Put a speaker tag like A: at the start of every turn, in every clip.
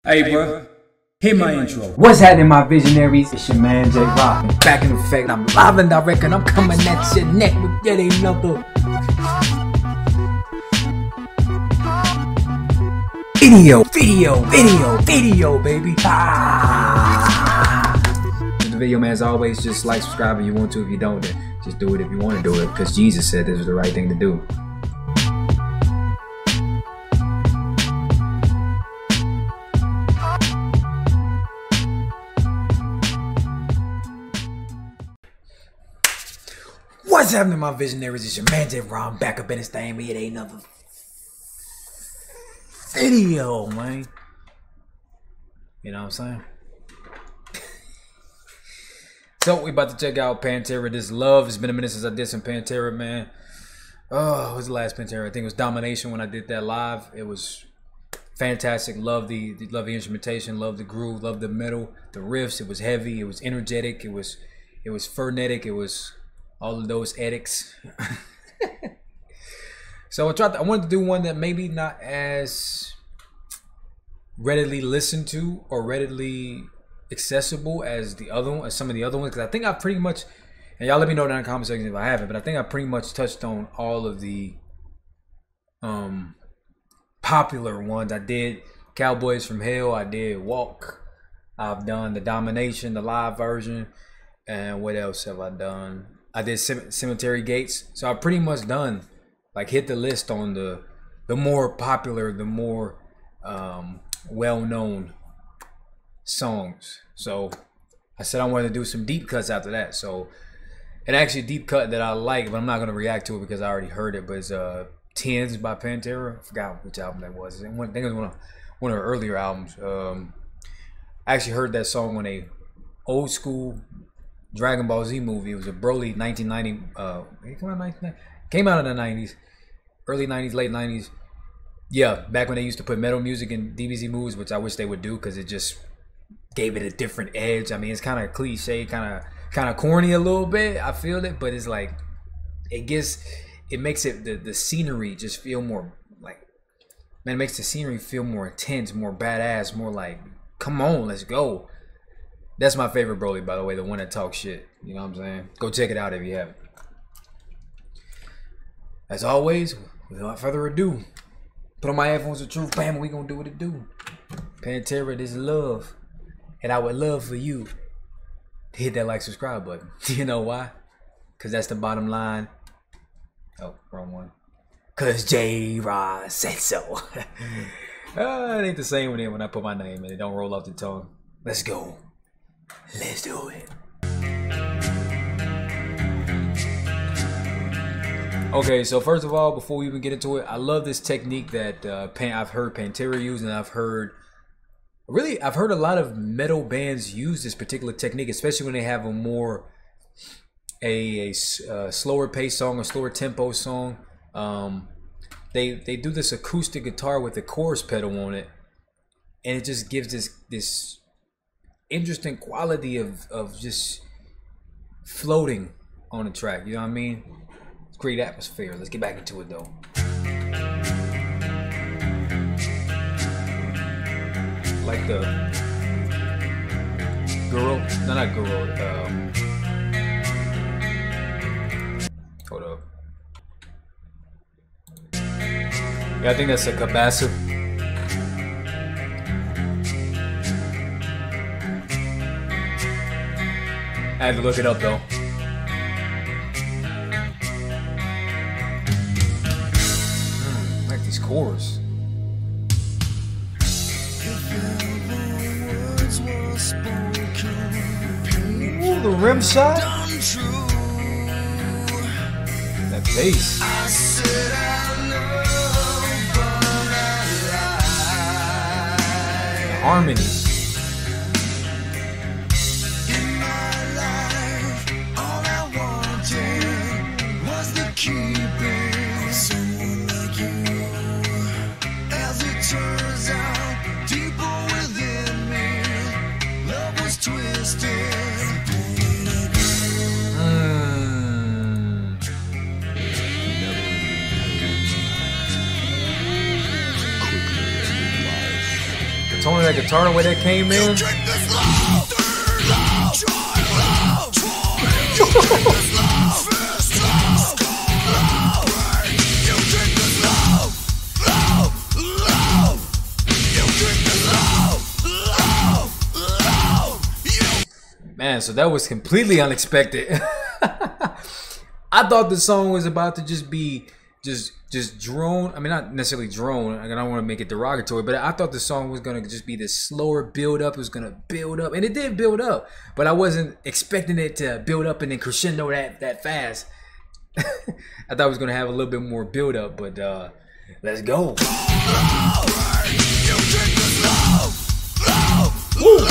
A: Hey, bro, hit my intro.
B: What's happening, my visionaries? It's your man, J Rock. Back in effect, I'm live and direct, and I'm coming at your neck with yet another video, baby. The video, man, as always, just like, subscribe if you want to. If you don't, then just do it if you want to do it, because Jesus said this was the right thing to do. What's happening, my visionaries? It's your man, J Rock. Back up in this thing. It ain't another video, man. You know what I'm saying? So we about to check out Pantera. This Love. It's been a minute since I did some Pantera, man. Oh, what was the last Pantera? I think it was Domination when I did that live. It was fantastic. Love the instrumentation. Love the groove. Love the metal. The riffs. It was heavy. It was energetic. It was frenetic. It was all of those edicts. So I wanted to do one that maybe not as readily listened to or readily accessible as some of the other ones, because I think I pretty much, and y'all let me know down in the comment section if I haven't, but I think I pretty much touched on all of the popular ones. I did Cowboys from Hell, I did Walk, I've done the Domination, the live version, and what else have I done? I did Cemetery Gates. So I pretty much done, like, hit the list on the more popular, the more well-known songs. So I said I wanted to do some deep cuts after that. So, and actually a deep cut that I like, but I'm not going to react to it because I already heard it, but it's Tens by Pantera. I forgot which album that was. I think it was one of her earlier albums. I actually heard that song on a old school Dragon Ball Z movie. It was a Broly 1990. It came out in the 90s, early 90s, late 90s. Yeah, back when they used to put metal music in DBZ movies, which I wish they would do because it just gave it a different edge. I mean, it's kind of cliche, kind of corny a little bit. I feel it, but it's like it makes it the scenery just feel more like, man, it makes the scenery feel more intense, more badass, more like, come on, let's go. That's my favorite Broly, by the way, the one that talks shit. You know what I'm saying? Go check it out if you haven't. As always, without further ado, put on my headphones of truth, bam, we gonna do what it do. Pantera, this love. And I would love for you to hit that like, subscribe button. You know why? Because that's the bottom line. Oh, wrong one. Because J Rock said so. It ain't the same when I put my name in it. Don't roll off the tongue. Let's go. Let's do it. Okay, so first of all, before we even get into it, I love this technique that I've heard Pantera use, and I've heard a lot of metal bands use this particular technique, especially when they have a slower pace song, a slower tempo song. They do this acoustic guitar with a chorus pedal on it, and it just gives this interesting quality of just floating on the track. You know what I mean? It's great atmosphere. Let's get back into it though. Like the girl, no, not girl. Hold up. Yeah, I think that's a cabasa. I had to look it up though. I like these chords. Ooh, the rim shot. That bass. The harmony.
C: Someone like you, as it turns out, deeper within me, love was twisted.
A: Tone of
B: that guitar, the way that came in. Man, so that was completely unexpected. I thought the song was about to just be just drone. I mean, not necessarily drone. I don't want to make it derogatory, but I thought the song was gonna just be this slower build up. It was gonna build up, and it did build up. But I wasn't expecting it to build up and then crescendo that fast. I thought it was gonna have a little bit more build up, but let's go. Woo.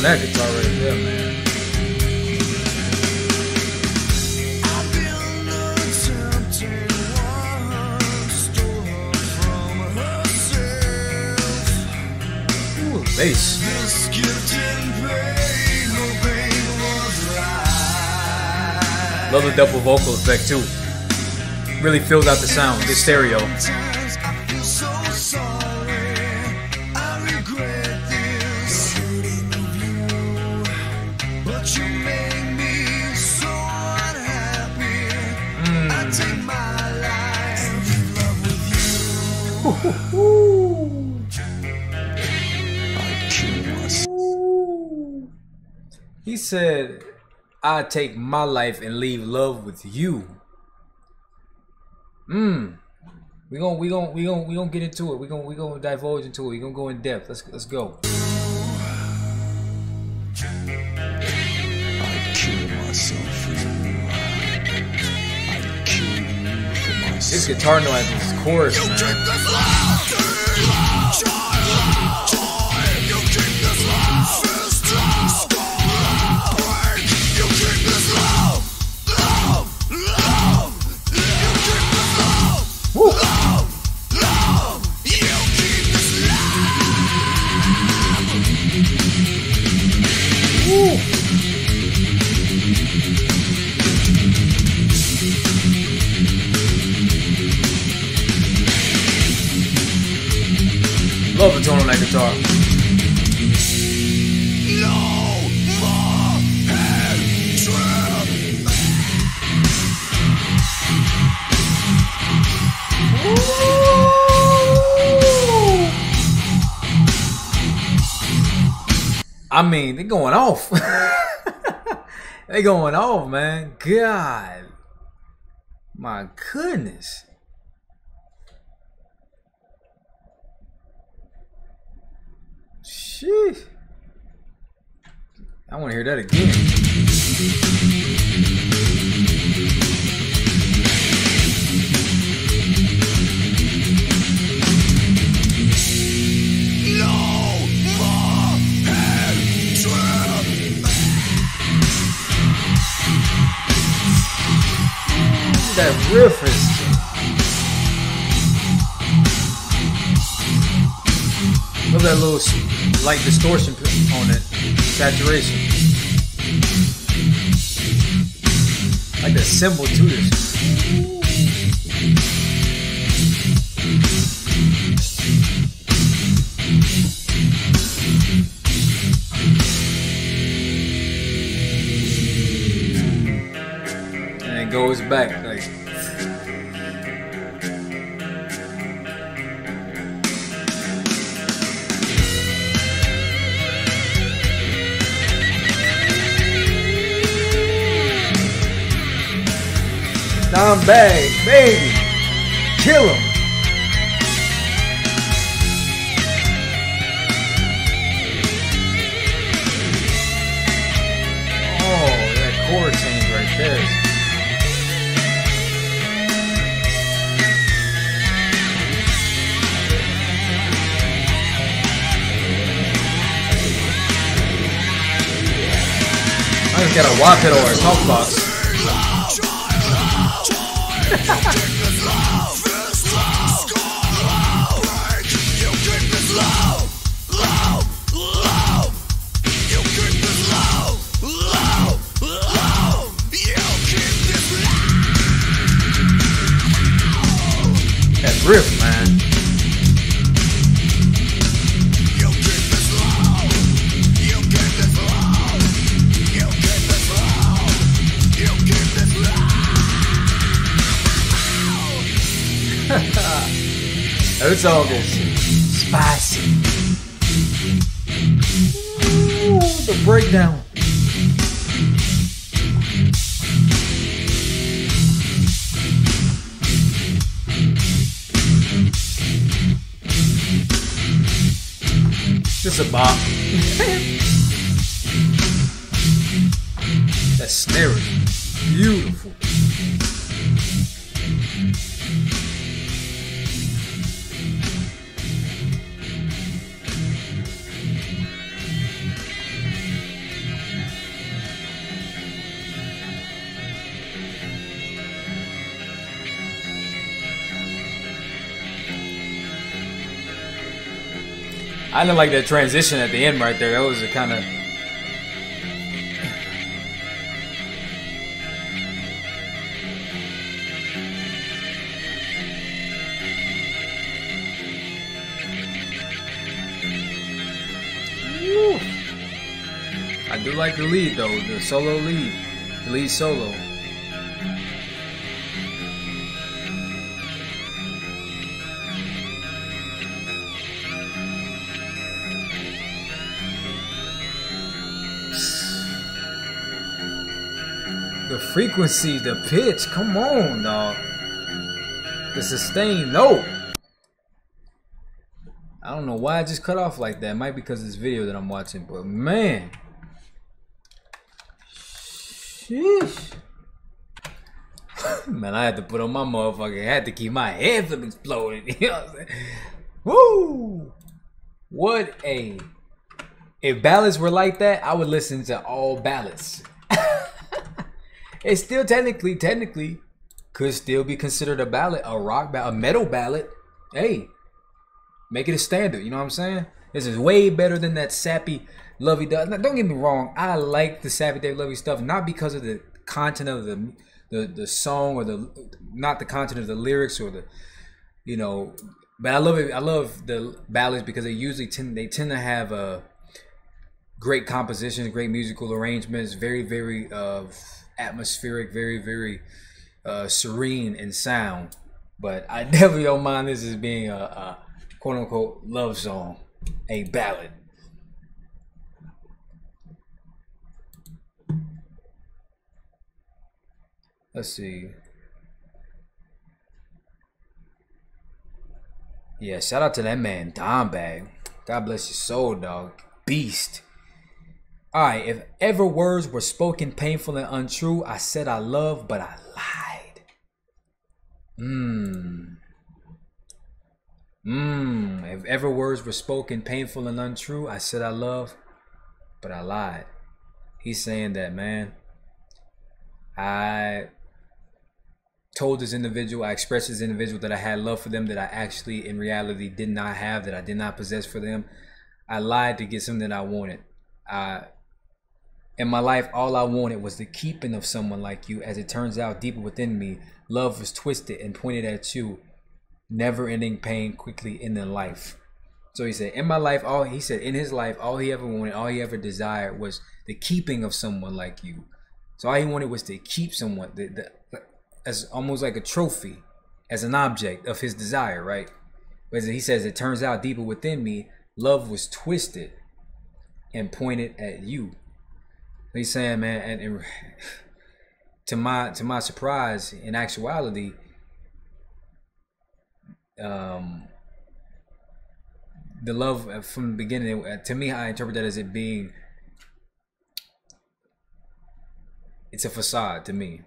B: That guitar right there, man.
C: I've been attempting one, stole her from herself.
B: Ooh, bass.
C: This gift and pain, no pain was right.
B: Love the double vocal effect too. Really fills out the sound. Good stereo.
C: Sometimes I feel so sorry. I regret this. But you make me so unhappy. I take my life in love with you. I kill myself.
B: He said, "I take my life and leave love with you." We gonna get into it. We gonna divulge into it. We gonna go in depth. Let's go. This guitar noise is chorus, man. Woo. Woo. Love the tone on that guitar. I mean, they're going off. They're going off, man. God. My goodness. Sheesh. I want to hear that again. That riff is look at that little light distortion on it, saturation. Like the cymbal to this. And it goes back like. Down bag, baby, kill him. Oh, that chord change right there. I just got a wah pedal or a talk box. riff, man.
C: You keep this low. You keep this low. You keep this low. You keep this low.
B: That song is spicy. Ooh, the breakdown. Just a bop. That snare is beautiful. I didn't like that transition at the end right there. That was a kind of... Woo. I do like the lead though, the solo lead. The lead solo. The frequency, the pitch, come on, dog. The sustained note. I don't know why I just cut off like that. It might be because of this video that I'm watching, but man. Sheesh. Man, I had to put on my motherfucker. I had to keep my head from exploding. You know what I'm saying? Woo! What a... If ballads were like that, I would listen to all ballads. It still technically could still be considered a ballad, a rock ballad, a metal ballad. Hey, make it a standard. You know what I'm saying? This is way better than that sappy, lovey-dovey. Now, don't get me wrong. I like the sappy, lovey stuff, not because of the content of the song or not the content of the lyrics or the, you know. But I love it. I love the ballads because they usually tend to have great compositions, great musical arrangements, very atmospheric, very serene in sound. But I definitely don't mind this as being a quote-unquote love song, a ballad. Let's see. Yeah, shout out to that man Dombag. God bless your soul, dog. Beast. Alright, if ever words were spoken painful and untrue, I said I love, but I lied. If ever words were spoken painful and untrue, I said I love, but I lied. He's saying that, man. I told this individual, I expressed this individual that I had love for them that I actually in reality did not have, that I did not possess for them. I lied to get something that I wanted. In my life, all I wanted was the keeping of someone like you. As it turns out, deeper within me, love was twisted and pointed at you. Never-ending pain quickly ending life. So he said, in my life, in his life, all he ever wanted, all he ever desired was the keeping of someone like you. So all he wanted was to keep someone, as almost like a trophy, as an object of his desire, right? But he says, it turns out deeper within me, love was twisted and pointed at you. He's saying, man, and to my surprise, in actuality, the love from the beginning, to me, I interpret that as it being, it's a facade to me.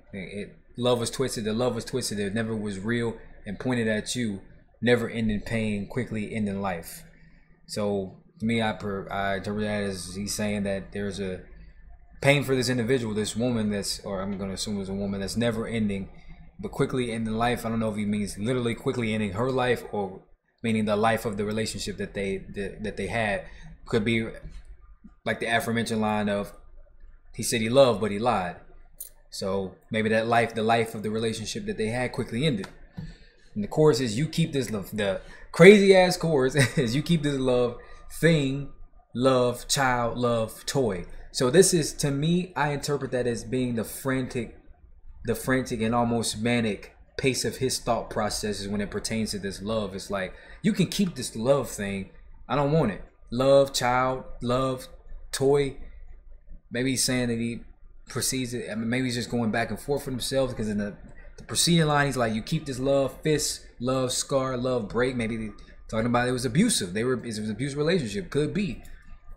B: Love was twisted. The love was twisted. It never was real and pointed at you. Never ending pain, quickly ending life. So to me, I interpret that as he's saying that there's a pain for this individual, this woman or I'm going to assume it's a woman that's never ending, but quickly ending life. I don't know if he means literally quickly ending her life or meaning the life of the relationship that they had. Could be like the aforementioned line of, he said he loved, but he lied. So maybe that life, the life of the relationship that they had quickly ended. And the chorus is, you keep this love. The crazy ass chorus is, you keep this love thing, love, child, love, toy. So this is, to me, I interpret that as being the frantic and almost manic pace of his thought processes when it pertains to this love. It's like, you can keep this love thing. I don't want it. Love, child, love, toy. Maybe he's saying that he proceeds it. I mean, maybe he's just going back and forth for himself, because in the preceding line, he's like, you keep this love, fist, love, scar, love, break. Maybe talking about it was abusive. It was an abusive relationship. Could be.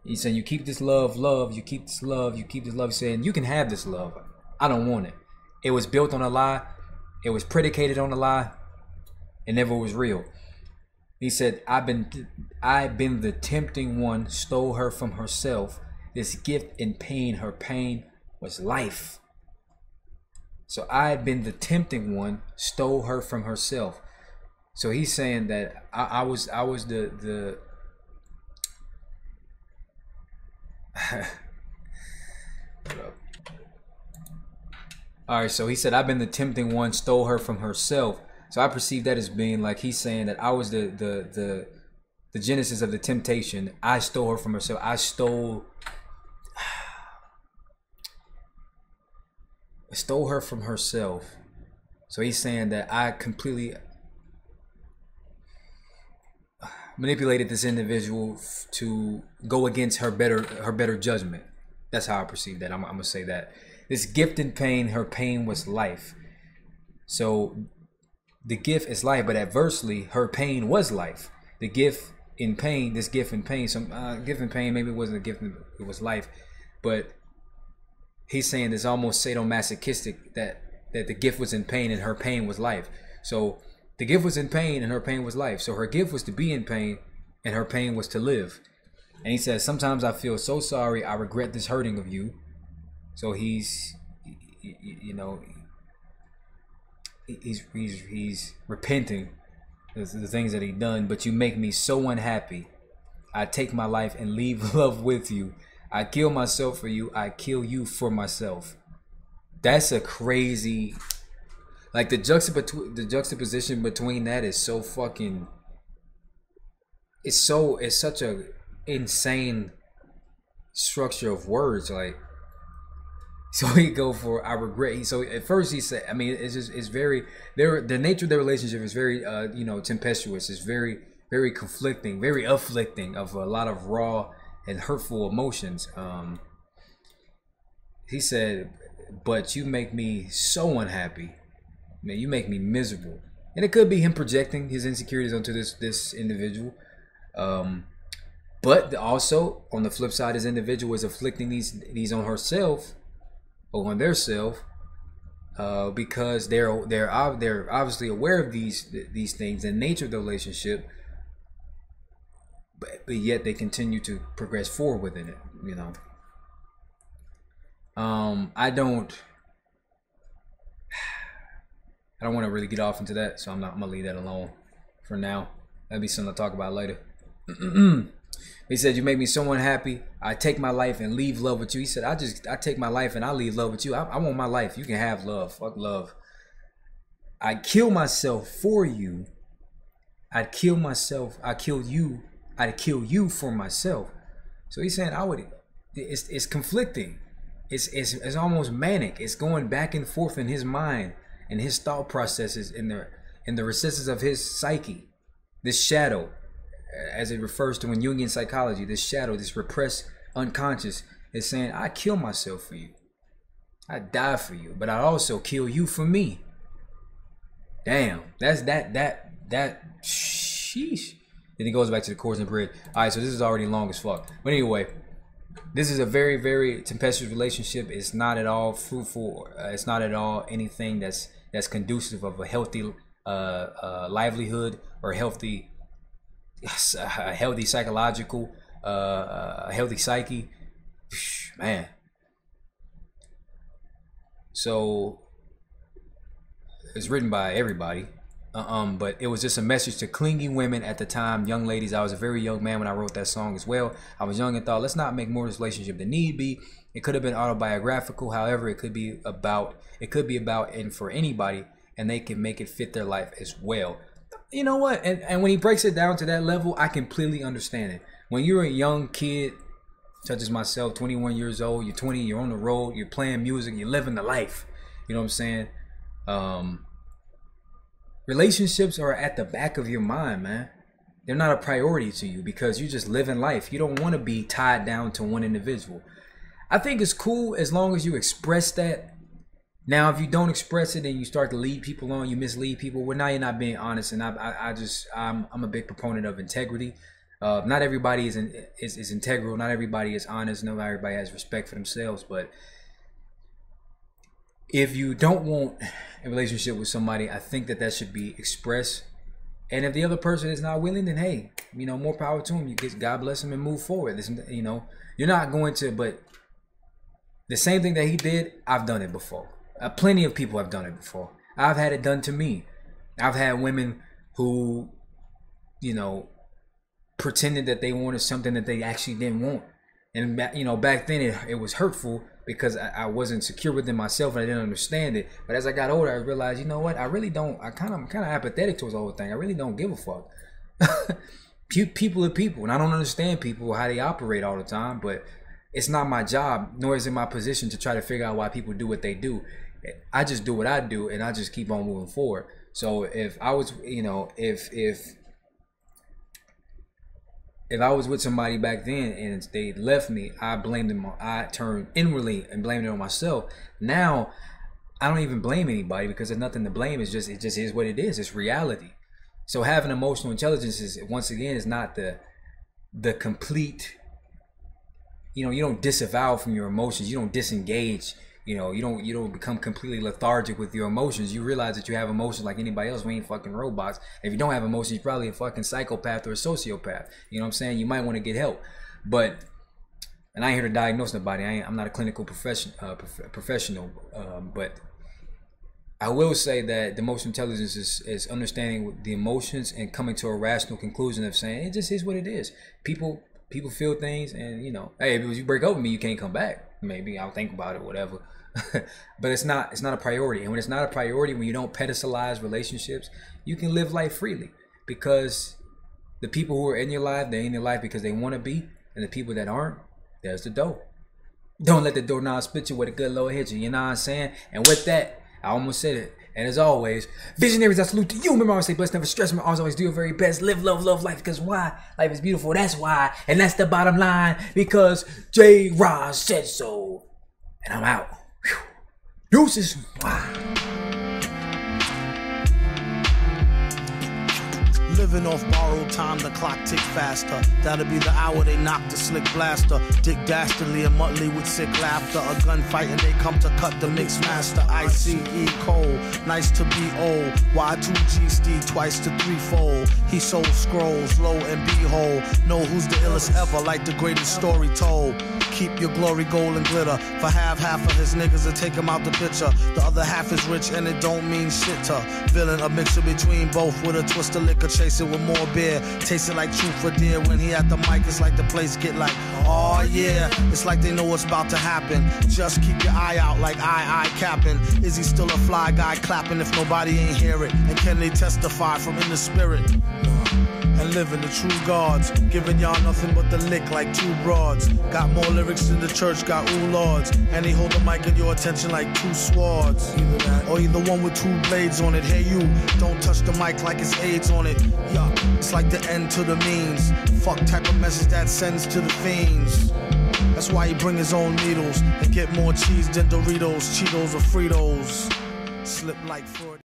B: He's saying, you keep this love, you keep this love, you keep this love. He's saying, you can have this love. I don't want it. It was built on a lie. It was predicated on a lie. It never was real. He said, I've been the tempting one, stole her from herself. This gift in pain, her pain was life. So I had been the tempting one, stole her from herself. So he's saying that I was the all right, so he said, I've been the tempting one, stole her from herself. So I perceive that as being like, he's saying that I was the genesis of the temptation. I stole her from herself. I stole her from herself. So he's saying that I completely manipulated this individual to go against her better judgment. That's how I perceive that. I'm gonna say that. This gift in pain, her pain was life. So the gift is life, but adversely, her pain was life. The gift in pain, this gift in pain, some gift in pain, maybe it wasn't a gift, it was life. But he's saying it's almost sadomasochistic that the gift was in pain and her pain was life. So the gift was in pain and her pain was life. So her gift was to be in pain and her pain was to live. And he says, sometimes I feel so sorry. I regret this hurting of you. So he's, you know, he's repenting the things that he done. But you make me so unhappy. I take my life and leave love with you. I kill myself for you. I kill you for myself. That's a crazy, like the juxtaposition between that is so fucking. It's such a insane structure of words. Like, so he go for I regret. So at first he said, I mean, it's very, the nature of their relationship is very you know, tempestuous. It's very conflicting, very afflicting of a lot of raw and hurtful emotions. He said, but you make me so unhappy. Man, you make me miserable. And it could be him projecting his insecurities onto this individual. But also on the flip side, this individual is afflicting these on herself or on their self, because they're obviously aware of these things, the nature of the relationship, but yet they continue to progress forward within it. You know, I don't want to really get off into that, so I'm gonna leave that alone for now. That'd be something to talk about later. He said, you make me so unhappy. I take my life and leave love with you. He said, I take my life and I leave love with you. I want my life. You can have love. Fuck love. I kill myself for you. I'd kill myself. I kill you. I'd kill you for myself. So he's saying it's conflicting. It's almost manic. It's going back and forth in his mind and his thought processes in the recesses of his psyche. This shadow, as it refers to in Jungian psychology, this shadow, this repressed unconscious is saying, I kill myself for you. I die for you, but I also kill you for me. Damn, that's that sheesh. Then he goes back to the chorus and bridge. All right, so this is already long as fuck. But anyway, this is a very, very tempestuous relationship. It's not at all fruitful. It's not at all anything that's conducive of a healthy livelihood or a healthy psychological, a healthy psyche. Man. So it's written by everybody. But it was just a message to clingy women at the time, young ladies. I was a very young man when I wrote that song as well. I was young and thought, let's not make more of this relationship than need be. It could have been autobiographical. However, it could be about and for anybody, and they can make it fit their life as well. You know what? And when he breaks it down to that level, I completely understand it. When you're a young kid, such as myself, 21 years old, you're 20, you're on the road, you're playing music, you're living the life. You know what I'm saying? Relationships are at the back of your mind, man. They're not a priority to you because you're just living life. You don't want to be tied down to one individual. I think it's cool as long as you express that. Now, if you don't express it and you start to lead people on, you mislead people, well, now you're not being honest. And I'm a big proponent of integrity. Not everybody is integral. Not everybody is honest. Not everybody has respect for themselves. But if you don't want a relationship with somebody, I think that should be expressed. And if the other person is not willing, then hey, you know, more power to him. You get God bless him and move forward. Listen, you know, you're not going to, but the same thing that he did, I've done it before. Plenty of people have done it before. I've had it done to me. I've had women who, you know, pretended that they wanted something that they actually didn't want. And, you know, back then it was hurtful because I wasn't secure within myself and I didn't understand it. But as I got older, I realized, you know what? I'm kind of apathetic towards the whole thing. I really don't give a fuck. People are people, and I don't understand people, how they operate all the time. But it's not my job, nor is it my position to try to figure out why people do what they do. I just do what I do, and I just keep on moving forward. So if I was, you know, if I was with somebody back then and they left me, I blamed them. I turned inwardly and blamed it on myself. Now, I don't even blame anybody because there's nothing to blame. It just is what it is. It's reality. So having emotional intelligence is, once again, is not the complete. You know, you don't disavow from your emotions. You don't disengage. You know, you don't become completely lethargic with your emotions. You realize that you have emotions like anybody else. We ain't fucking robots. If you don't have emotions, you're probably a fucking psychopath or a sociopath. You know what I'm saying? You might want to get help. But, and I ain't here to diagnose nobody. I'm not a clinical professional. But I will say that the emotional intelligence is understanding the emotions and coming to a rational conclusion of saying it just is what it is. People feel things, and you know, hey, if you break up with me, you can't come back. Maybe I'll think about it, whatever. But it's not a priority. And when it's not a priority, when you don't pedestalize relationships, you can live life freely. Because the people who are in your life, they're in your life because they want to be. And the people that aren't, there's the door. Don't let the doorknob split you with a good low hit you. You know what I'm saying? And with that, I almost said it. And as always, visionaries, I salute to you. Remember, I always say blessed, never stress. Remember, always do your very best. Live, love life. Because why? Life is beautiful. That's why. And that's the bottom line. Because J. Roz said so. And I'm out. Whew. Deuces. Wow.
D: Living off borrowed time, the clock tick faster. That'll be the hour they knock the slick blaster. Dick Dastardly and Muttley with sick laughter. A gunfight and they come to cut the mix master. ICE Cole, nice to be old. Y2G Steve twice to threefold. He sold scrolls, low and behold. Know who's the illest ever, like the greatest story told. Keep your glory gold and glitter. For half of his niggas to take him out the picture. The other half is rich and it don't mean shit to. Villain, a mixture between both with a twist of liquor. Chase it with more beer. Taste it like truth for dear. When he at the mic, it's like the place get like, oh yeah. It's like they know what's about to happen. Just keep your eye out like I capping. Is he still a fly guy clapping if nobody ain't hear it? And can they testify from in the spirit? And living the true gods, giving y'all nothing but the lick like two broads. Got more lyrics than the church got ooh lords. And they hold the mic in your attention like two swords. Either that, or either one with two blades on it. Hey you, don't touch the mic like it's AIDS on it. Yeah, it's like the end to the means. Fuck type of message that sends to the fiends. That's why he bring his own needles and get more cheese than Doritos, Cheetos or Fritos. Slip like Freudian.